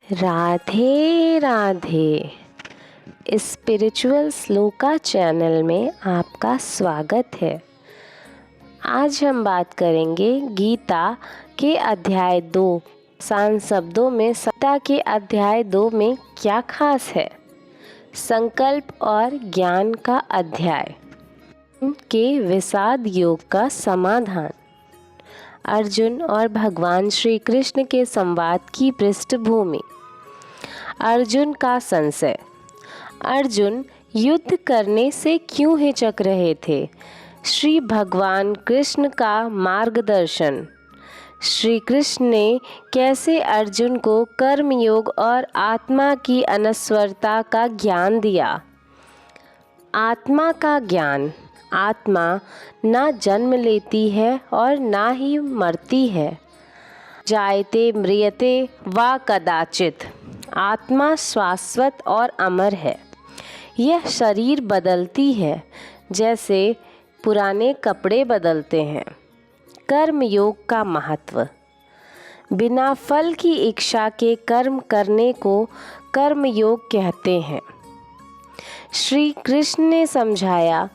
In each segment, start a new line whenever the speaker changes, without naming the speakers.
Radhe Radhe. Spiritual shloka channel में आपका स्वागत है। आज हम बात करेंगे गीता के अध्याय 2 आसान शब्दों में गीता के अध्याय 2 में क्या खास है। संकल्प और ज्ञान का अध्याय के विषाद योग का समाधान। अर्जुन और भगवान श्री कृष्ण के संवाद की पृष्ठभूमि। अर्जुन का संशय। अर्जुन युद्ध करने से क्यों हिचक रहे थे। श्री भगवान कृष्ण का मार्गदर्शन। श्री कृष्ण ने कैसे अर्जुन को कर्मयोग और आत्मा की अनश्वरता का ज्ञान दिया। आत्मा का ज्ञान। आत्मा ना जन्म लेती है और ना ही मरती है। जायते म्रियते वा कदाचित। आत्मा शाश्वत और अमर है। यह शरीर बदलती है जैसे पुराने कपड़े बदलते हैं। कर्म योग का महत्व। बिना फल की इच्छा के कर्म करने को कर्म योग कहते हैं। श्री कृष्ण ने समझाया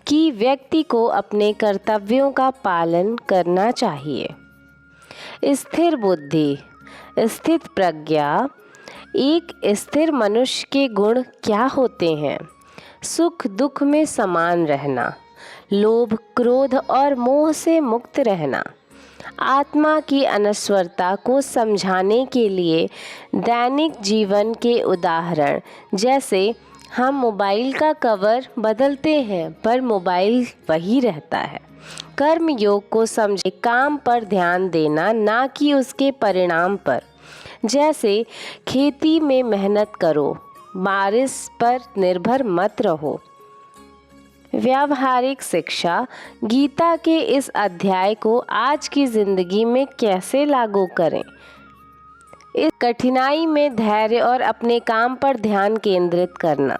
कि व्यक्ति को अपने कर्तव्यों का पालन करना चाहिए। स्थिर बुद्धि, स्थित प्रज्ञा। एक स्थिर मनुष्य के गुण क्या होते हैं। सुख दुख में समान रहना, लोभ क्रोध और मोह से मुक्त रहना। आत्मा की अनश्वरता को समझाने के लिए दैनिक जीवन के उदाहरण जैसे हम मोबाइल का कवर बदलते हैं पर मोबाइल वही रहता है। कर्म योग को समझे काम पर ध्यान देना ना कि उसके परिणाम पर। जैसे खेती में मेहनत करो, बारिश पर निर्भर मत रहो। व्यावहारिक शिक्षा। गीता के इस अध्याय को आज की जिंदगी में कैसे लागू करें। इस कठिनाई में धैर्य और अपने काम पर ध्यान केंद्रित करना।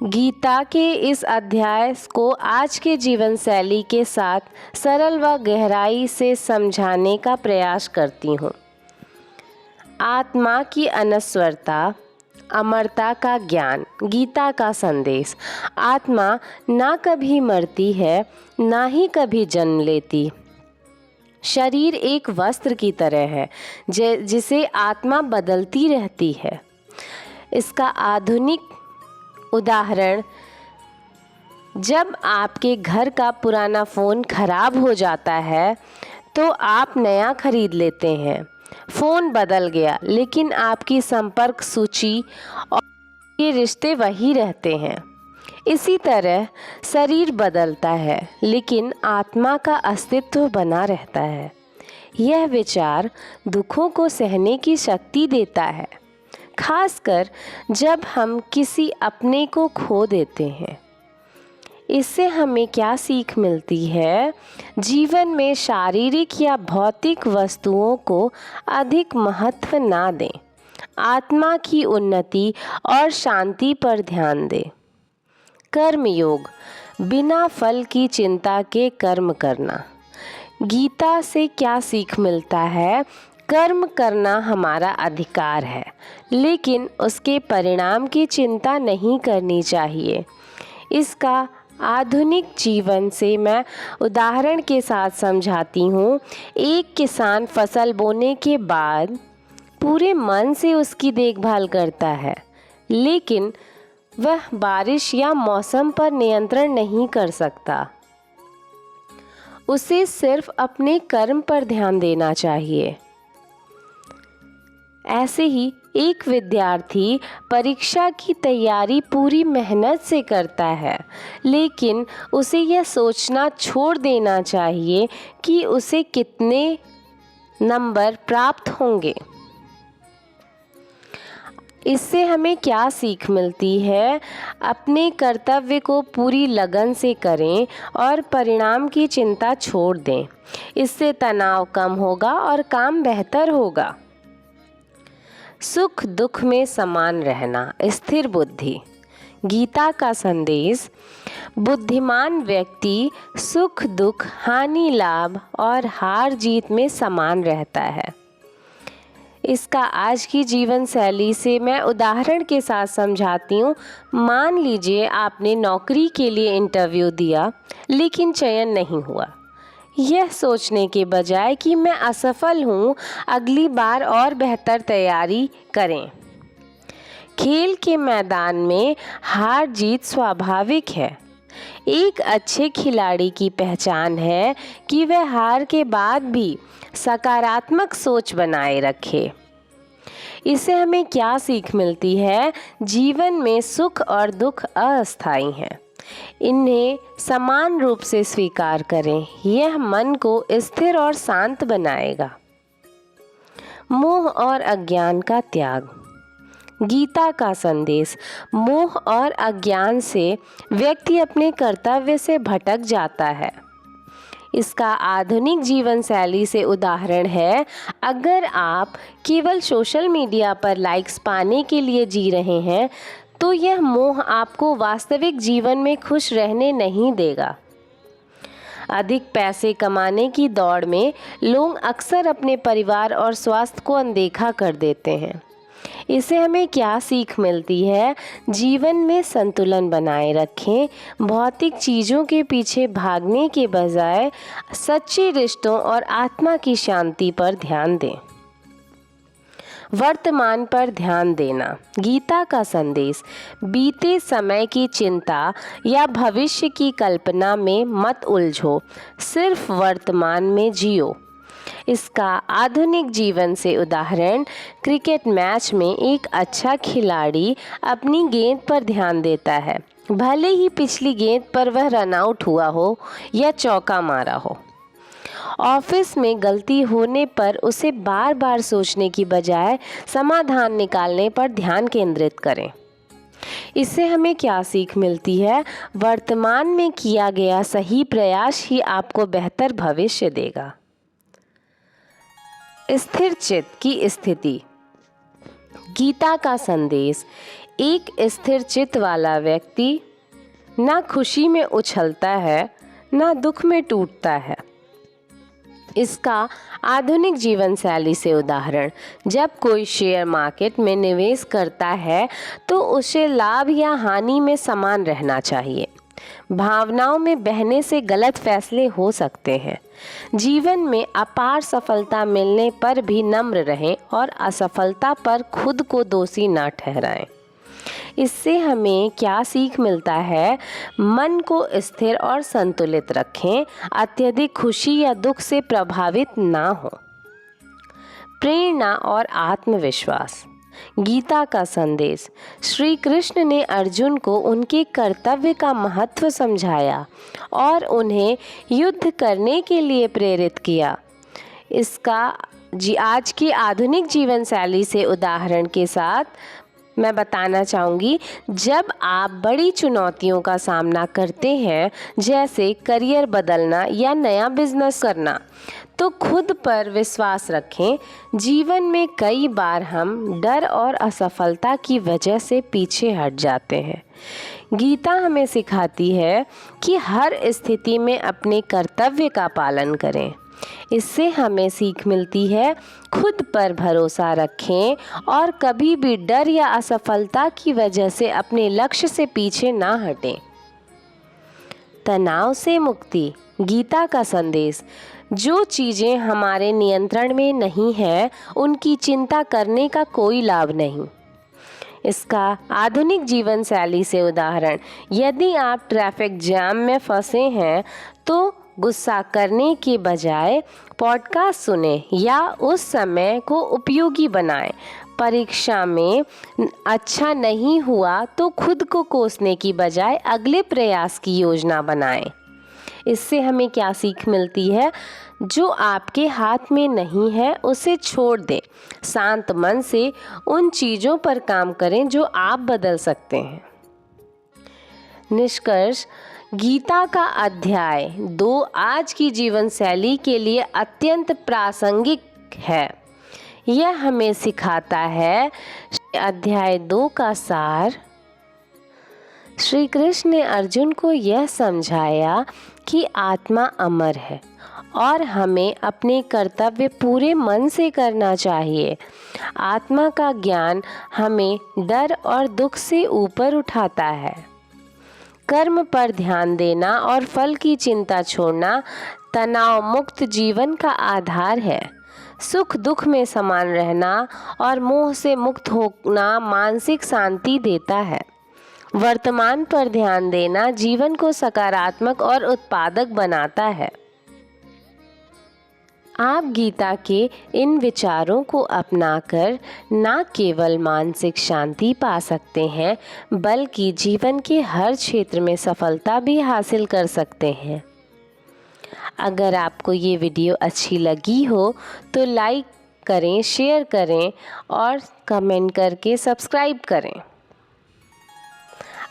गीता के इस अध्याय को आज के जीवन शैली के साथ सरल व गहराई से समझाने का प्रयास करती हूँ। आत्मा की अनश्वरता, अमरता का ज्ञान। गीता का संदेश। आत्मा ना कभी मरती है ना ही कभी जन्म लेती। शरीर एक वस्त्र की तरह है जिसे आत्मा बदलती रहती है। इसका आधुनिक उदाहरण, जब आपके घर का पुराना फ़ोन खराब हो जाता है तो आप नया खरीद लेते हैं। फ़ोन बदल गया लेकिन आपकी संपर्क सूची और ये रिश्ते वही रहते हैं। इसी तरह शरीर बदलता है लेकिन आत्मा का अस्तित्व बना रहता है। यह विचार दुखों को सहने की शक्ति देता है, खासकर जब हम किसी अपने को खो देते हैं। इससे हमें क्या सीख मिलती है। जीवन में शारीरिक या भौतिक वस्तुओं को अधिक महत्व ना दें। आत्मा की उन्नति और शांति पर ध्यान दें। कर्म योग। बिना फल की चिंता के कर्म करना। गीता से क्या सीख मिलता है। कर्म करना हमारा अधिकार है लेकिन उसके परिणाम की चिंता नहीं करनी चाहिए। इसका आधुनिक जीवन से मैं उदाहरण के साथ समझाती हूँ। एक किसान फसल बोने के बाद पूरे मन से उसकी देखभाल करता है लेकिन वह बारिश या मौसम पर नियंत्रण नहीं कर सकता। उसे सिर्फ अपने कर्म पर ध्यान देना चाहिए। ऐसे ही एक विद्यार्थी परीक्षा की तैयारी पूरी मेहनत से करता है लेकिन उसे यह सोचना छोड़ देना चाहिए कि उसे कितने नंबर प्राप्त होंगे। इससे हमें क्या सीख मिलती है। अपने कर्तव्य को पूरी लगन से करें और परिणाम की चिंता छोड़ दें। इससे तनाव कम होगा और काम बेहतर होगा। सुख दुख में समान रहना। स्थिर बुद्धि। गीता का संदेश। बुद्धिमान व्यक्ति सुख दुख, हानि लाभ और हार जीत में समान रहता है। इसका आज की जीवन शैली से मैं उदाहरण के साथ समझाती हूँ। मान लीजिए आपने नौकरी के लिए इंटरव्यू दिया लेकिन चयन नहीं हुआ। यह सोचने के बजाय कि मैं असफल हूँ, अगली बार और बेहतर तैयारी करें। खेल के मैदान में हार जीत स्वाभाविक है। एक अच्छे खिलाड़ी की पहचान है कि वह हार के बाद भी सकारात्मक सोच बनाए रखे। इससे हमें क्या सीख मिलती है? जीवन में सुख और दुख अस्थायी हैं, इन्हें समान रूप से स्वीकार करें। यह मन को स्थिर और शांत बनाएगा। मोह और अज्ञान का त्याग। गीता का संदेश। मोह और अज्ञान से व्यक्ति अपने कर्तव्य से भटक जाता है। इसका आधुनिक जीवन शैली से उदाहरण है। अगर आप केवल सोशल मीडिया पर लाइक्स पाने के लिए जी रहे हैं तो यह मोह आपको वास्तविक जीवन में खुश रहने नहीं देगा। अधिक पैसे कमाने की दौड़ में लोग अक्सर अपने परिवार और स्वास्थ्य को अनदेखा कर देते हैं। इससे हमें क्या सीख मिलती है? जीवन में संतुलन बनाए रखें। भौतिक चीज़ों के पीछे भागने के बजाय सच्चे रिश्तों और आत्मा की शांति पर ध्यान दें। वर्तमान पर ध्यान देना। गीता का संदेश। बीते समय की चिंता या भविष्य की कल्पना में मत उलझो, सिर्फ वर्तमान में जियो। इसका आधुनिक जीवन से उदाहरण, क्रिकेट मैच में एक अच्छा खिलाड़ी अपनी गेंद पर ध्यान देता है, भले ही पिछली गेंद पर वह रन आउट हुआ हो या चौका मारा हो। ऑफिस में गलती होने पर उसे बार बार सोचने की बजाय समाधान निकालने पर ध्यान केंद्रित करें। इससे हमें क्या सीख मिलती है? वर्तमान में किया गया सही प्रयास ही आपको बेहतर भविष्य देगा। स्थिर चित्त की स्थिति। गीता का संदेश। एक स्थिर चित्त वाला व्यक्ति ना खुशी में उछलता है ना दुख में टूटता है। इसका आधुनिक जीवन शैली से उदाहरण, जब कोई शेयर मार्केट में निवेश करता है तो उसे लाभ या हानि में समान रहना चाहिए। भावनाओं में बहने से गलत फैसले हो सकते हैं। जीवन में अपार सफलता मिलने पर भी नम्र रहें और असफलता पर खुद को दोषी न ठहराएं। इससे हमें क्या सीख मिलता है? मन को स्थिर और संतुलित रखें, अत्यधिक खुशी या दुख से प्रभावित ना हो। प्रेरणा और आत्मविश्वास। गीता का संदेश। श्री कृष्ण ने अर्जुन को उनके कर्तव्य का महत्व समझाया और उन्हें युद्ध करने के लिए प्रेरित किया। इसका आज की आधुनिक जीवन शैली से उदाहरण के साथ मैं बताना चाहूँगी, जब आप बड़ी चुनौतियों का सामना करते हैं, जैसे करियर बदलना या नया बिजनेस करना, तो खुद पर विश्वास रखें। जीवन में कई बार हम डर और असफलता की वजह से पीछे हट जाते हैं। गीता हमें सिखाती है कि हर स्थिति में अपने कर्तव्य का पालन करें। इससे हमें सीख मिलती है, खुद पर भरोसा रखें और कभी भी डर या असफलता की वजह से अपने लक्ष्य से पीछे ना हटें। तनाव से मुक्ति। गीता का संदेश। जो चीज़ें हमारे नियंत्रण में नहीं है, उनकी चिंता करने का कोई लाभ नहीं। इसका आधुनिक जीवन शैली से उदाहरण, यदि आप ट्रैफिक जाम में फंसे हैं तो गुस्सा करने के बजाय पॉडकास्ट सुनें या उस समय को उपयोगी बनाएं। परीक्षा में अच्छा नहीं हुआ तो खुद को कोसने की बजाय अगले प्रयास की योजना बनाएं। इससे हमें क्या सीख मिलती है? जो आपके हाथ में नहीं है उसे छोड़ दें। शांत मन से उन चीज़ों पर काम करें जो आप बदल सकते हैं। निष्कर्ष, गीता का अध्याय 2 आज की जीवन शैली के लिए अत्यंत प्रासंगिक है। यह हमें सिखाता है। अध्याय 2 का सार, श्री कृष्ण ने अर्जुन को यह समझाया कि आत्मा अमर है और हमें अपने कर्तव्य पूरे मन से करना चाहिए। आत्मा का ज्ञान हमें डर और दुख से ऊपर उठाता है। कर्म पर ध्यान देना और फल की चिंता छोड़ना तनाव मुक्त जीवन का आधार है। सुख दुख में समान रहना और मोह से मुक्त होना मानसिक शांति देता है। वर्तमान पर ध्यान देना जीवन को सकारात्मक और उत्पादक बनाता है। आप गीता के इन विचारों को अपनाकर न केवल मानसिक शांति पा सकते हैं, बल्कि जीवन के हर क्षेत्र में सफलता भी हासिल कर सकते हैं। अगर आपको ये वीडियो अच्छी लगी हो तो लाइक करें, शेयर करें और कमेंट करके सब्सक्राइब करें।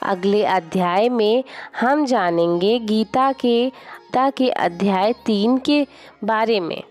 अगले अध्याय में हम जानेंगे गीता के अध्याय 3 के बारे में।